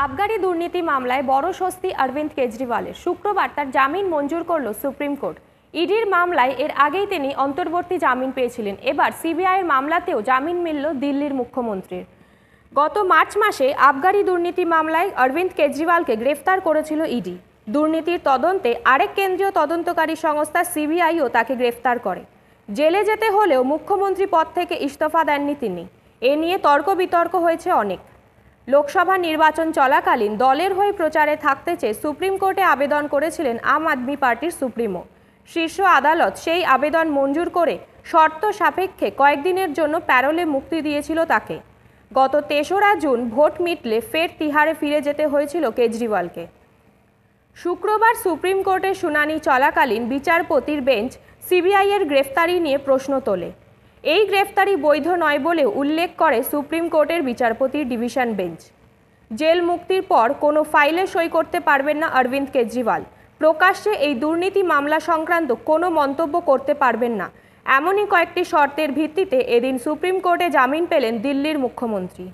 আবগারি দুর্নীতি মামলায় বড় স্বস্তি অরবিন্দ কেজরিওয়ালের। শুক্রবার তার জামিন মঞ্জুর করল সুপ্রিম কোর্ট। ইডির মামলায় এর আগেই তিনি অন্তর্বর্তী জামিন পেয়েছিলেন। এবার সিবিআইয়ের মামলাতেও জামিন মিলল দিল্লির মুখ্যমন্ত্রীর। গত মার্চ মাসে আবগারি দুর্নীতি মামলায় অরবিন্দ কেজরিওয়ালকে গ্রেফতার করেছিল ইডি। দুর্নীতির তদন্তে আরেক কেন্দ্রীয় তদন্তকারী সংস্থা সিবিআইও তাকে গ্রেফতার করে। জেলে যেতে হলেও মুখ্যমন্ত্রী পদ থেকে ইস্তফা দেননি তিনি। এ নিয়ে তর্ক বিতর্ক হয়েছে অনেক। লোকসভা নির্বাচন চলাকালীন দলের হয়ে প্রচারে থাকতে চেয়ে সুপ্রিম কোর্টে আবেদন করেছিলেন আম আদমি পার্টির সুপ্রিমো। শীর্ষ আদালত সেই আবেদন মঞ্জুর করে শর্ত সাপেক্ষে কয়েকদিনের জন্য প্যারোলে মুক্তি দিয়েছিল তাকে। গত ৩রা জুন ভোট মিটলে ফের তিহারে ফিরে যেতে হয়েছিল কেজরিওয়ালকে। শুক্রবার সুপ্রিম কোর্টের শুনানি চলাকালীন বিচারপতির বেঞ্চ সিবিআইয়ের গ্রেফতারি নিয়ে প্রশ্ন তোলে। এই গ্রেফতারি বৈধ নয় বলে উল্লেখ করে সুপ্রিম কোর্টের বিচারপতির ডিভিশন বেঞ্চ। জেল মুক্তির পর কোনো ফাইলে সই করতে পারবেন না অরবিন্দ কেজরিওয়াল। প্রকাশ্যে এই দুর্নীতি মামলা সংক্রান্ত কোনো মন্তব্য করতে পারবেন না, এমনই কয়েকটি শর্তের ভিত্তিতে এদিন সুপ্রিম কোর্টে জামিন পেলেন দিল্লির মুখ্যমন্ত্রী।